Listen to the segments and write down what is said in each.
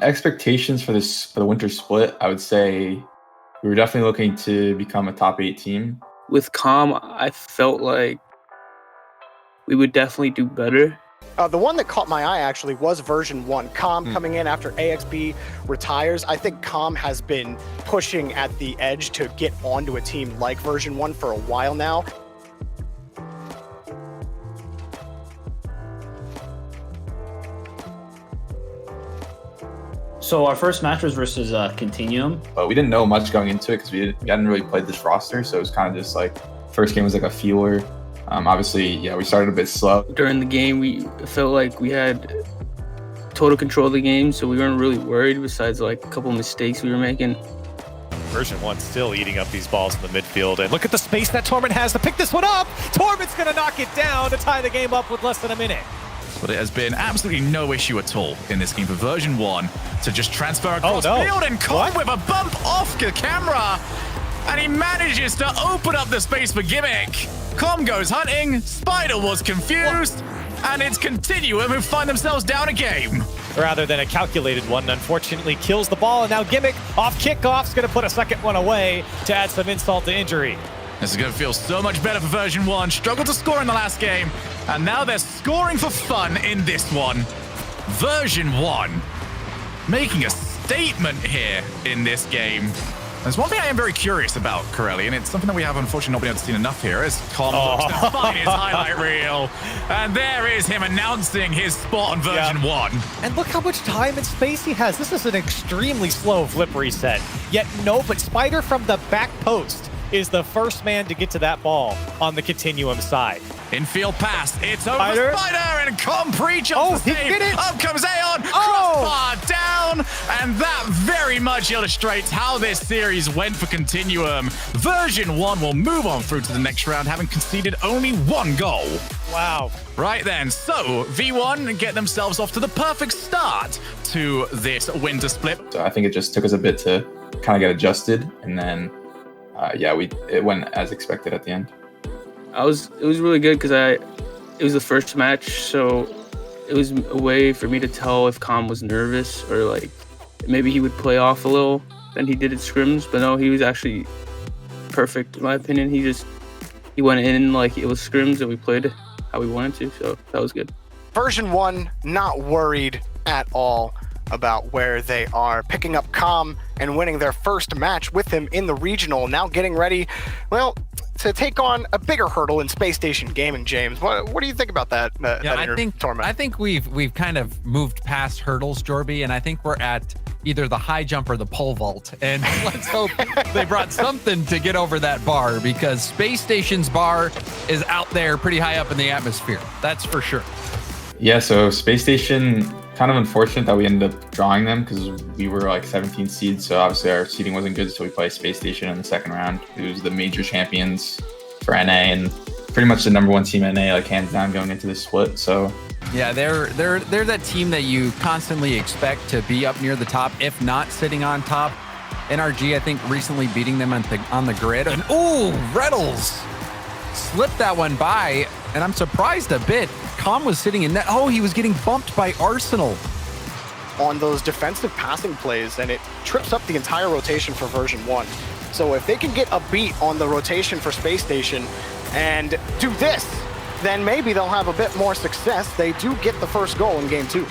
Expectations for the winter split, I would say we were definitely looking to become a top 8 team. With Comm, I felt like we would definitely do better. The one that caught my eye actually was Version1. Comm coming in after AXB retires. I think Comm has been pushing at the edge to get onto a team like Version1 for a while now. So our first match was versus Continuum. But we didn't know much going into it because we hadn't really played this roster. So it was kind of just like, first game was like a feeler. Obviously, yeah, we started a bit slow. During the game, we felt like we had total control of the game, so we weren't really worried besides like a couple mistakes we were making. Version1 still eating up these balls in the midfield. And look at the space that Torment has to pick this one up. Torment's going to knock it down to tie the game up with less than a minute. But it has been absolutely no issue at all in this game for Version1 to just transfer across field, and Comm with a bump off the camera. And he manages to open up the space for Gimmick. Comm goes hunting, Spider was confused, and it's Continuum who find themselves down a game. Rather than a calculated one, unfortunately kills the ball, and now Gimmick off kickoff's going to put a second one away to add some insult to injury. This is going to feel so much better for Version1. Struggled to score in the last game, and now they're scoring for fun in this one. Version1 making a statement here in this game. There's one thing I am very curious about, Corelli, and it's something that we have unfortunately not been able to see enough here, is Comm looks to find his highlight reel. And there is him announcing his spot on Version1. And look how much time and space he has. This is an extremely slow flip reset. Yet no, but Spider from the back post is the first man to get to that ball on the Continuum side. Infield pass, it's over Spider, and Comm pre-jumps the save. Up comes Aeon, crossbar down, and that very much illustrates how this series went for Continuum. Version1 will move on through to the next round, having conceded only 1 goal. Wow. Right then, so V1 get themselves off to the perfect start to this winter split. So I think it just took us a bit to kind of get adjusted, and then it went as expected at the end. It was really good because it was the first match, so it was a way for me to tell if Comm was nervous or like maybe he would play off a little than he did at scrims. But no, he was actually perfect in my opinion. He went in like it was scrims and we played how we wanted to, so that was good. Version1 not worried at all about where they are, picking up Comm and winning their first match with him in the regional, now getting ready, well, to take on a bigger hurdle in Space Station Gaming. James, what do you think about that? I think we've kind of moved past hurdles, Jorby, and I think we're at either the high jump or the pole vault. And let's hope they brought something to get over that bar, because Space Station's bar is out there pretty high up in the atmosphere. That's for sure. Yeah, so Space Station, kind of unfortunate that we ended up drawing them because we were like 17 seeds, so obviously our seeding wasn't good, so we played Space Station in the second round. It was the major champions for NA and pretty much the #1 team NA, like hands down going into this split. So yeah, they're that team that you constantly expect to be up near the top, if not sitting on top. NRG, I think, recently beating them on the grid. And ooh, Reddles slipped that one by, and I'm surprised a bit. Comm was sitting in that. Oh, he was getting bumped by Arsenal on those defensive passing plays, and it trips up the entire rotation for Version1. So if they can get a beat on the rotation for Space Station and do this, then maybe they'll have a bit more success. They do get the first goal in game 2.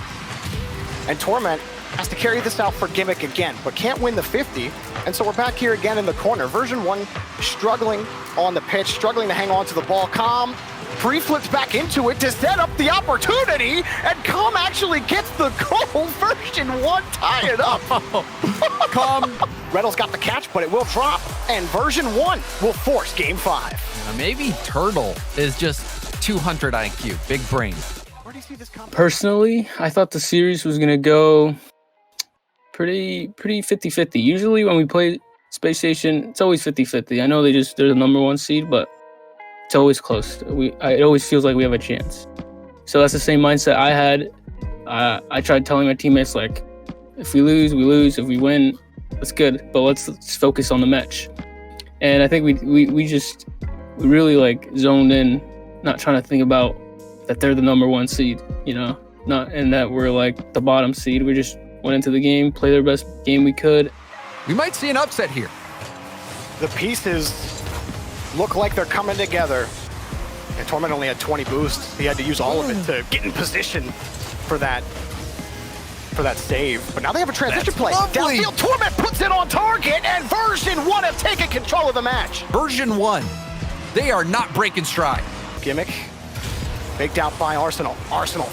And Torment has to carry this out for Gimmick again, but can't win the 50. And so we're back here again in the corner. Version1 struggling on the pitch, struggling to hang on to the ball. Comm pre-flips back into it to set up the opportunity, and Comm actually gets the goal. Version1 tie it up. Comm, Reddles got the catch, but it will drop, and Version1 will force game 5. Maybe Turtle is just 200 IQ, big brain. Where do you see this coming? Personally, I thought the series was gonna go pretty 50-50. Usually when we play Space Station, it's always 50-50. I know they're the #1 seed, but it's always close. It always feels like we have a chance. So that's the same mindset I had. I tried telling my teammates, like, if we lose, we lose. If we win, that's good. But let's focus on the match. And I think we really like zoned in, not trying to think about that they're the #1 seed, you know, and that we're like the bottom seed. We just went into the game, played their best game we could. We might see an upset here. The pieces look like they're coming together. And Torment only had 20 boosts. He had to use all of it to get in position for that save. But now they have a transition play. Lovely. Downfield, Torment puts it on target, and Version1 have taken control of the match. Version1, they are not breaking stride. Gimmick, baked out by Arsenal. Arsenal,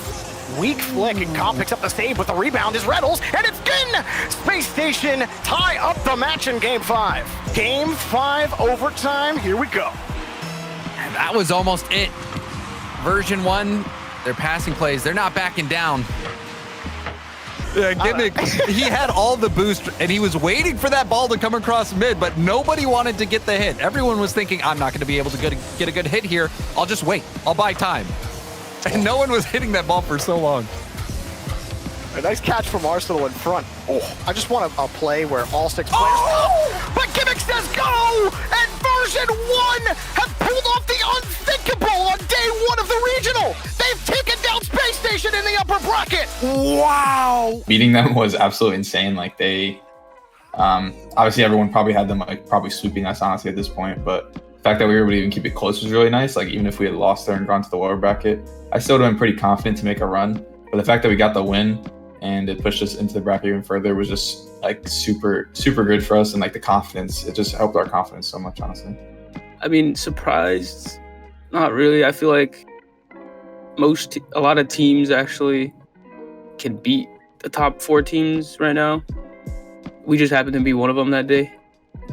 weak flick, and Comm picks up the save, but the rebound is Reddles, and it's Gin! Space Station tie up the match in Game 5. Game 5 overtime, here we go. And that was almost it. Version1, their passing plays, they're not backing down. Gimmick, he had all the boost, and he was waiting for that ball to come across mid, but nobody wanted to get the hit. Everyone was thinking, I'm not going to be able to get a good hit here. I'll just wait. I'll buy time. And no one was hitting that ball for so long. A nice catch from Arsenal in front. Oh, I just want a play where all 6 players... Oh! But Gimmick says go! And Version1 have pulled off the unthinkable on day 1 of the regional! They've taken down Space Station in the upper bracket! Wow! Beating them was absolutely insane. Like they, obviously everyone probably had them like probably sweeping us honestly at this point, but the fact that we were able to even keep it close was really nice. Like even if we had lost there and gone to the lower bracket, I still would have been pretty confident to make a run. But the fact that we got the win and it pushed us into the bracket even further was just like super good for us, and like the confidence, it just helped our confidence so much, honestly. I mean, surprised? Not really. I feel like a lot of teams actually can beat the top 4 teams right now. We just happened to be one of them that day,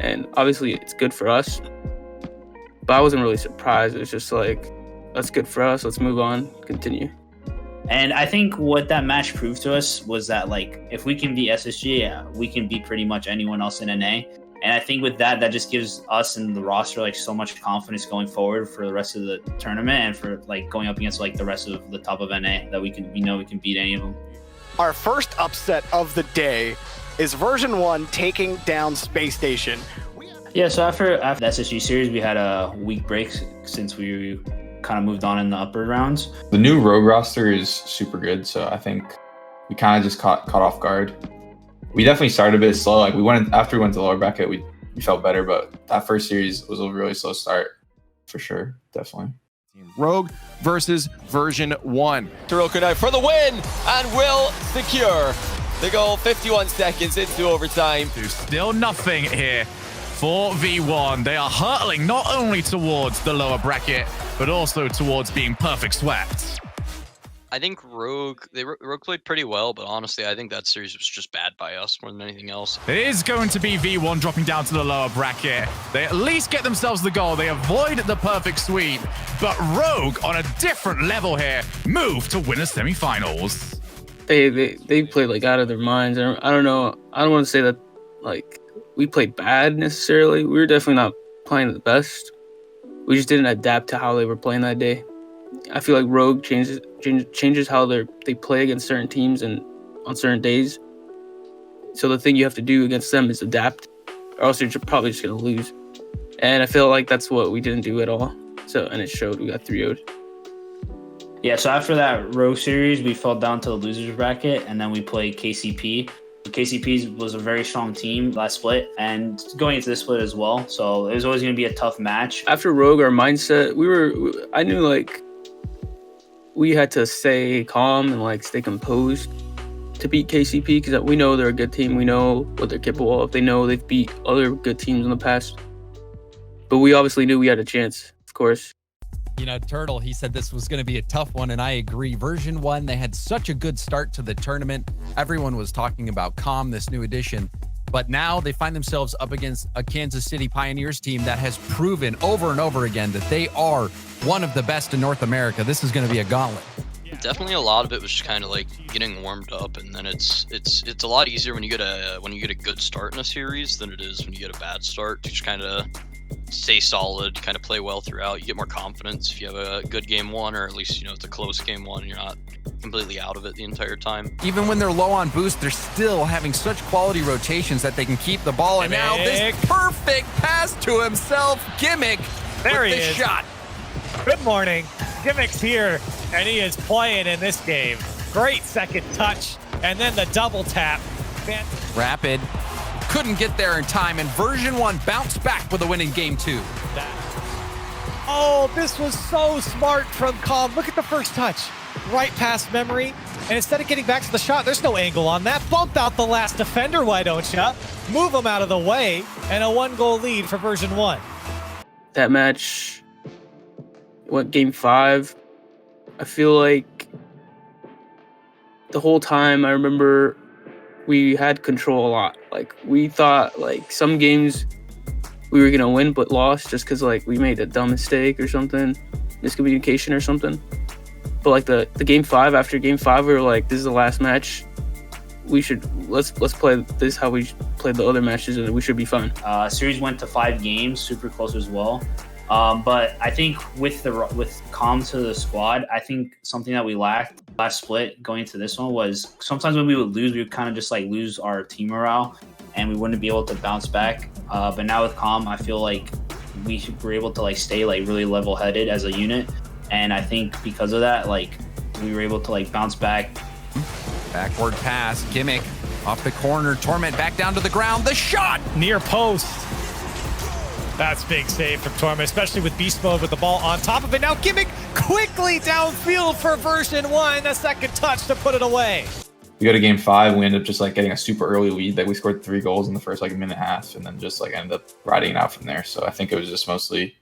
and obviously it's good for us. But I wasn't really surprised. It was just like, that's good for us. Let's move on, continue. And I think what that match proved to us was that, like, if we can beat SSG, we can beat pretty much anyone else in NA. And I think with that just gives us and the roster, like, so much confidence going forward for the rest of the tournament and for, like, going up against, like, the rest of the top of NA, that we know we can beat any of them. Our first upset of the day is Version1 taking down Space Station. Yeah, so after the SSG series, we had a week break since we kind of moved on in the upper rounds. The new Rogue roster is super good, so I think we kind of just caught off guard. We definitely started a bit slow. Like after we went to the lower bracket, we felt better, but that first series was a really slow start for sure, definitely. Rogue versus Version1. Tyrell Kunai for the win and will secure the goal 51 seconds into overtime. There's still nothing here for V1. They are hurtling not only towards the lower bracket, but also towards being perfect swept. I think Rogue played pretty well, but honestly, I think that series was just bad by us more than anything else. It is going to be V1 dropping down to the lower bracket. They at least get themselves the goal. They avoid the perfect sweep, but Rogue on a different level here move to win a semifinals. They played like out of their minds. I don't know. I don't want to say that like we played bad necessarily. We were definitely not playing the best. We just didn't adapt to how they were playing that day. I feel like Rogue changes how they play against certain teams and on certain days. So the thing you have to do against them is adapt, or else you're probably just going to lose. And I feel like that's what we didn't do at all. So, and it showed. We got 3-0'd. Yeah, so after that Rogue series, we fell down to the losers bracket, and then we played KCP. KCP was a very strong team last split, and going into this split as well. So it was always going to be a tough match. After Rogue, our mindset, I knew like we had to stay calm and like stay composed to beat KCP, because we know they're a good team. We know what they're capable of. They know they've beat other good teams in the past. But we obviously knew we had a chance, of course. You know, Turtle, he said this was going to be a tough one, and I agree. Version1, they had such a good start to the tournament. Everyone was talking about Comm, this new addition. But now they find themselves up against a Kansas City Pioneers team that has proven over and over again that they are one of the best in North America. This is going to be a gauntlet. Definitely a lot of it was just kind of like getting warmed up, and then it's a lot easier when you get a good start in a series than it is when you get a bad start. To just kind of stay solid, kind of play well throughout. You get more confidence if you have a good game one, or at least, you know, it's a close game one and you're not completely out of it the entire time. Even when they're low on boost, they're still having such quality rotations that they can keep the ball. And now this perfect pass to himself, Gimmick, there with he the is. shot. Good morning. Gimmick's here, and he is playing in this game. Great second touch And then the double tap. Rapid couldn't get there in time, and Version1 bounced back with a win in game 2. Oh, this was so smart from Comm. Look at the first touch. Right past memory. And instead of getting back to the shot, there's no angle on that. Bump out the last defender, why don't ya? Move him out of the way. And a 1-goal lead for Version1. That match went game 5. I feel like the whole time I remember we had control a lot. Like, we thought like some games we were gonna win but lost just because like we made a dumb mistake or something, miscommunication or something. But like the game 5, after game 5, we were like, this is the last match. We should let's play this how we played the other matches, and we should be fine. Series went to 5 games, super close as well. But I think with Comm to the squad, I think something that we lacked last split going into this one was sometimes when we would lose, we would kind of just like lose our team morale, and we wouldn't be able to bounce back. But now with Comm, I feel like we were able to like stay like really level-headed as a unit, and I think because of that, like we were able to like bounce back. Backward pass, Gimmick off the corner, Torment back down to the ground, the shot! Near post. That's big save from Torment, especially with beast mode with the ball on top of it. Now Gimmick quickly downfield for Version1, a second touch to put it away. We go to game 5, we end up just like getting a super early lead. That we scored 3 goals in the first like minute and a half, and then just like ended up riding it out from there. So I think it was just mostly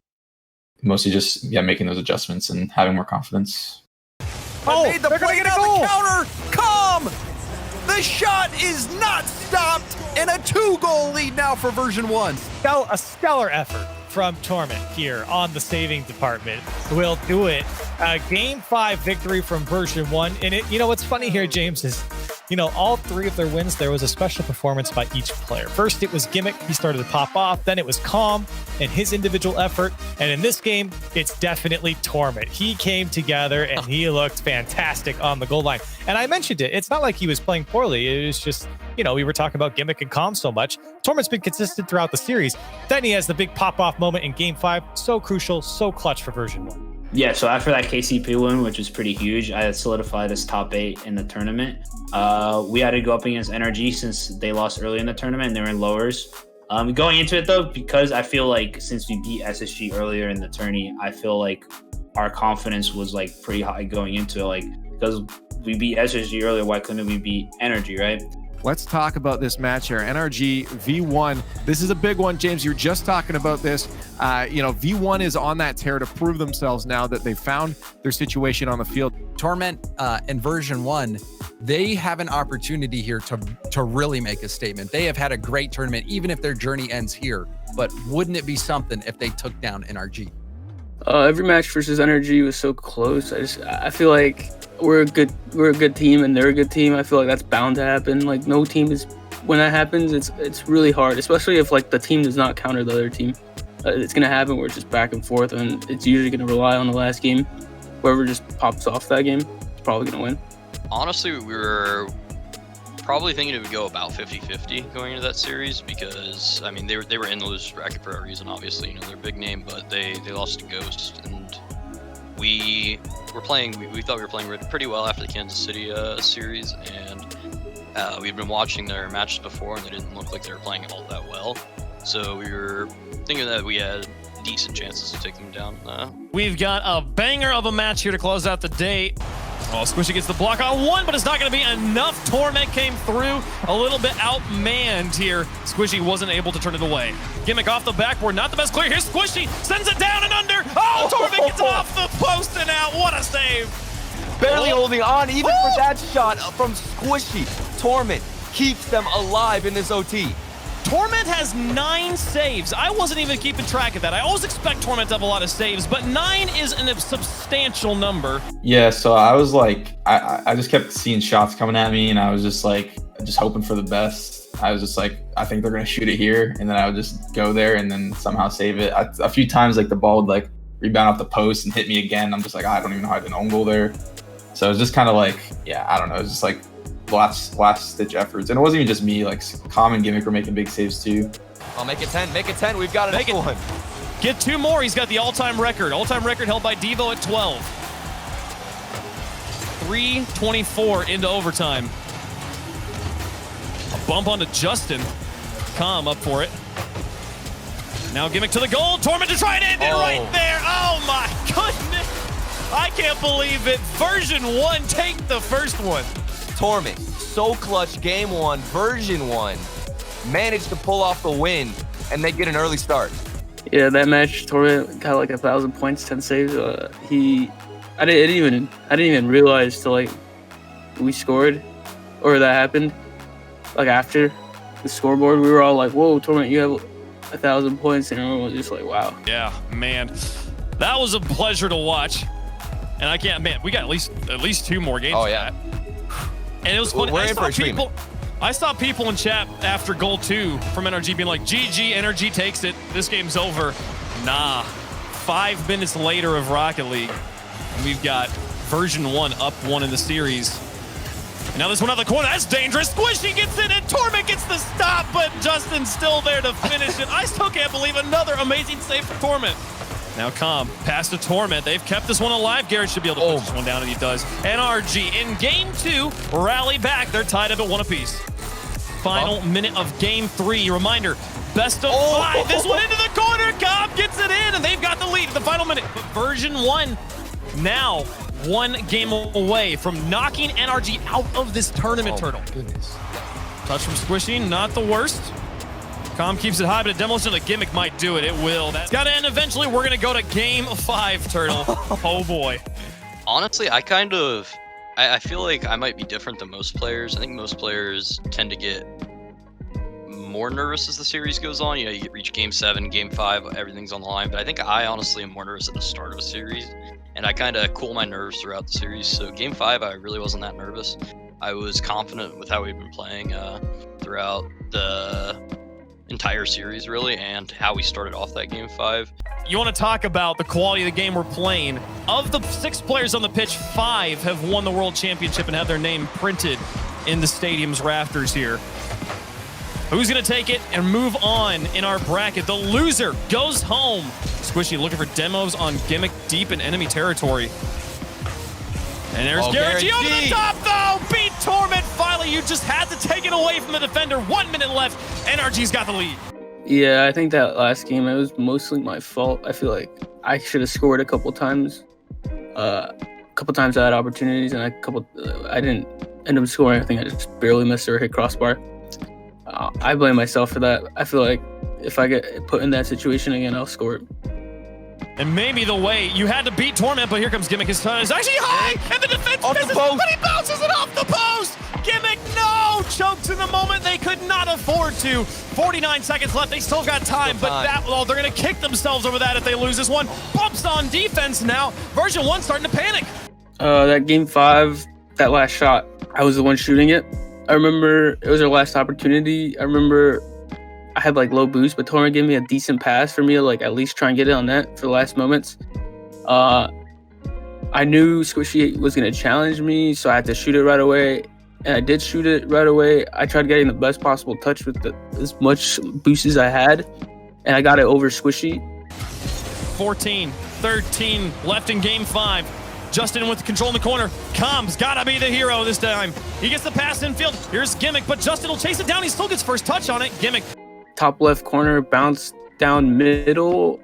just making those adjustments and having more confidence. Oh, made the play on the counter. Comm! The shot is not stopped, and a 2-goal lead now for Version1. A stellar effort from Torment here on the saving department. Will do it. Game 5 victory from Version1. And it, you know, what's funny here, James, is, you know, all 3 of their wins, there was a special performance by each player. First, it was Gimmick. He started to pop off. Then it was Comm and his individual effort. And in this game, it's definitely Torment. He came together and he looked fantastic on the goal line. And I mentioned it. It's not like he was playing poorly. It was just, you know, we were talking about Gimmick and Comm so much. Torment's been consistent throughout the series. Then he has the big pop-off moment in Game 5. So crucial, so clutch for Version1. Yeah, so after that KCP win, which was pretty huge, I had solidified as top 8 in the tournament. We had to go up against NRG since they lost early in the tournament and they were in lowers. Going into it though, because I feel like since we beat SSG earlier in the tourney, I feel like our confidence was like pretty high going into it. Like, because we beat SSG earlier, why couldn't we beat NRG, right? Let's talk about this match here. NRG V1. This is a big one, James. You're just talking about this. You know, V1 is on that tear to prove themselves now that they found their situation on the field. Torment and Version1, they have an opportunity here to really make a statement. They have had a great tournament, even if their journey ends here. But wouldn't it be something if they took down NRG? Every match versus NRG was so close. I feel like we're a good team and they're a good team. I feel like that's bound to happen. Like, no team is, when that happens, it's really hard, especially if like the team does not counter the other team. It's gonna happen where it's just back and forth, and it's usually gonna rely on the last game. Whoever just pops off that game is probably gonna win. Honestly, we were probably thinking it would go about 50-50 going into that series because, I mean, they were in the loser's bracket for a reason, obviously. You know, they're a big name, but they lost to Ghost, and we thought we were playing pretty well after the Kansas City series, and we'd been watching their matches before, and they didn't look like they were playing all that well. So we were thinking that we had decent chances to take them down. We've got a banger of a match here to close out the day. Oh, Squishy gets the block on one, but it's not going to be enough. Torment came through a little bit outmanned here. Squishy wasn't able to turn it away. Gimmick off the backboard, not the best clear. Here's Squishy, sends it down and under. Oh, Torment gets it off the post and out. What a save. Barely holding on even for that shot from Squishy. Torment keeps them alive in this OT. Torment has 9 saves. I wasn't even keeping track of that. I always expect Torment to have a lot of saves, but 9 is a substantial number. Yeah, so I was like, I just kept seeing shots coming at me, and I was just like, just hoping for the best. I was just like, I think they're going to shoot it here, and then I would just go there and then somehow save it. A few times, like, the ball would, like, rebound off the post and hit me again. I'm just like, I don't even know how I did an own goal there. So it was just kind of like, yeah, I don't know. It was just like last stitch efforts, and it wasn't even just me. Like, Comm and Gimmick were making big saves too. I'll make it 10. Make it 10. We've got another one. Get 2 more. He's got the all-time record. All-time record held by Devo at 12. 3:24 into overtime. bump onto Justin. Comm up for it. Now Gimmick to the goal. Torment to try and end it right there. Oh my goodness. I can't believe it. Version1 take the first one. Torment, so clutch game 1, Version1 managed to pull off the win, and they get an early start. Yeah, that match, Torment got like 1,000 points, 10 saves. I didn't even realize till like we scored or that happened. Like after the scoreboard, we were all like, "Whoa, Torment, you have 1,000 points," and everyone was just like, "Wow." Yeah, man, that was a pleasure to watch. And I can't, man, we got at least 2 more games. Oh yeah. And it was funny. I saw people in chat after goal 2 from NRG being like, "GG, NRG takes it. This game's over." Nah. 5 minutes later of Rocket League, and we've got Version1 up 1 in the series. And now this one out of the corner. That's dangerous. Squishy gets in, and Torment gets the stop, but Justin's still there to finish it. I still can't believe another amazing save for Torment. Now Comm, pass to Torment. They've kept this one alive. Garrett should be able to push this one down, and he does. NRG in game 2, rally back. They're tied up at 1 apiece. Final minute of game 3. Reminder, best of 5. This one into the corner. Comm gets it in, and they've got the lead at the final minute. But Version1 now 1 game away from knocking NRG out of this tournament, Turtle. Goodness. Touch from Squishy, not the worst. Comm keeps it high, but a demolition of the Gimmick might do it. It will. That's got to end eventually. We're going to go to game 5, Turtle. Oh, boy. Honestly, I feel like I might be different than most players. I think most players tend to get more nervous as the series goes on. You know, you reach game 7, game 5, everything's on the line. But I think I honestly am more nervous at the start of a series. And I kind of cool my nerves throughout the series. So game 5, I really wasn't that nervous. I was confident with how we've been playing throughout the entire series, really, and how we started off that game 5. You want to talk about the quality of the game we're playing. Of the 6 players on the pitch, 5 have won the World Championship and have their name printed in the stadium's rafters here. Who's going to take it and move on in our bracket? The loser goes home. Squishy looking for demos on Gimmick deep in enemy territory. And there's Garrett G over the top, though! Beat Torment! Finally, you just had to take it away from the defender. 1 minute left. NRG's got the lead. Yeah, I think that last game, it was mostly my fault. I feel like I should have scored a couple times. I had opportunities, and I didn't end up scoring. I think I just barely missed or hit crossbar. I blame myself for that. I feel like if I get put in that situation again, I'll score it. And maybe the way you had to beat Torment, but here comes Gimmick. His time is actually high, and the defense misses, but he bounces it off the post. Gimmick, no! Chokes in the moment they could not afford to. 49 seconds left. They still got time, but they're going to kick themselves over that if they lose this one. Bumps on defense now. Version1 starting to panic. That game 5, that last shot, I was the one shooting it. I remember it was our last opportunity. I remember I had like low boost, but Torment gave me a decent pass for me to like at least try and get it on net for the last moments. I knew Squishy was going to challenge me, so I had to shoot it right away. And I did shoot it right away. I tried getting the best possible touch with as much boost as I had, and I got it over Squishy. 14-13 left in game 5. Justin with control in the corner. Comm's gotta be the hero this time. He gets the pass infield. Here's Gimmick, but Justin will chase it down. He still gets first touch on it. Gimmick. Top left corner, bounce down middle.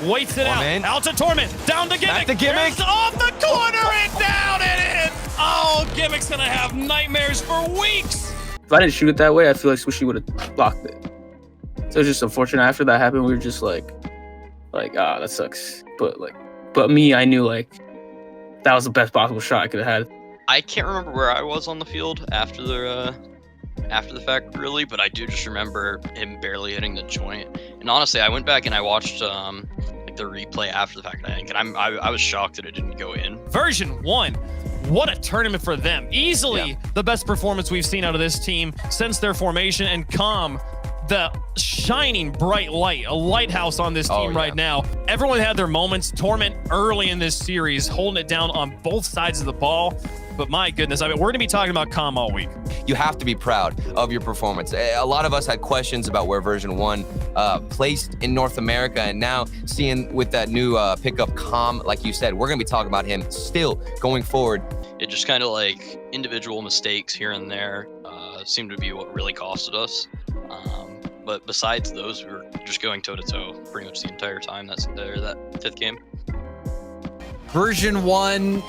Waits it out. Man. Out to Torment. Down to Gimmick. Back to Gimmick. Here's off the corner and down and in. Oh, Gimmick's gonna have nightmares for weeks. If I didn't shoot it that way, I feel like Squishy would have blocked it. So it's just unfortunate. After that happened, we were just like, that sucks. But me, I knew like that was the best possible shot I could have had. I can't remember where I was on the field after the fact, really, but I do just remember him barely hitting the joint. And honestly, I went back and I watched like the replay after the fact, I think, and I was shocked that it didn't go in. Version1, what a tournament for them. Easily the best performance we've seen out of this team since their formation. And Comm, the shining bright light, a lighthouse on this team right now. Everyone had their moments. Torment early in this series, holding it down on both sides of the ball. But my goodness, I mean, we're going to be talking about Comm all week. You have to be proud of your performance. A lot of us had questions about where Version1 placed in North America, and now seeing with that new pickup Comm, like you said, we're going to be talking about him still going forward. It just kind of like individual mistakes here and there seemed to be what really costed us. But besides those, we were just going toe-to-toe pretty much the entire time that 5th game. Version1,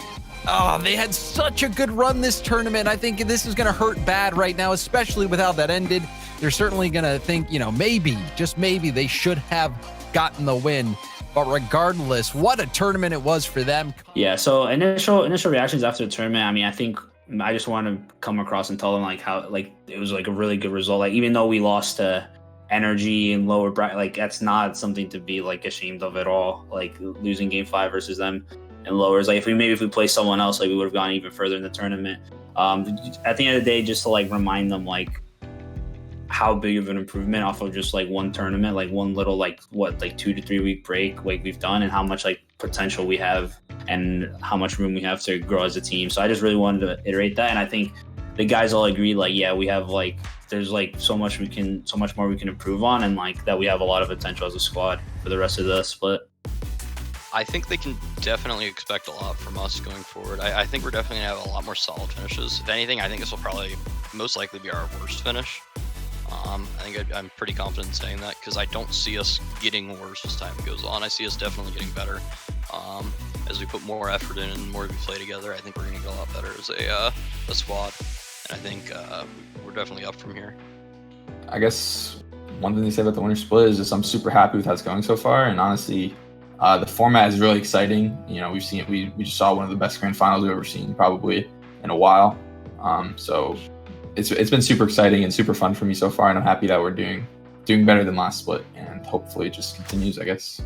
they had such a good run this tournament. I think this is going to hurt bad right now, especially with how that ended. They're certainly going to think, maybe, just maybe they should have gotten the win. But regardless, what a tournament it was for them. Yeah, so initial reactions after the tournament, I mean, I think I just want to come across and tell them how it was a really good result. Even though we lost to Energy and lower bracket, that's not something to be ashamed of at all. Losing game 5 versus them and lowers. If we play someone else, we would have gone even further in the tournament. At the end of the day, just to remind them how big of an improvement off of just one tournament, one little 2 to 3 week break we've done, and how much potential we have and how much room we have to grow as a team. So I just really wanted to iterate that, and I think the guys all agree yeah, we have there's so much more we can improve on, and that we have a lot of potential as a squad for the rest of the split. I think they can definitely expect a lot from us going forward. I think we're definitely going to have a lot more solid finishes. If anything, I think this will probably most likely be our worst finish. I think I'm pretty confident in saying that, because I don't see us getting worse as time goes on. I see us definitely getting better. As we put more effort in and the more we play together, I think we're going to get a lot better as a squad. And I think we're definitely up from here. I guess one thing to say about the winter split is just I'm super happy with how it's going so far, and honestly, the format is really exciting. We've seen it. We just saw one of the best grand finals we've ever seen, probably in a while. So it's been super exciting and super fun for me so far, and I'm happy that we're doing better than last split, and hopefully it just continues, I guess.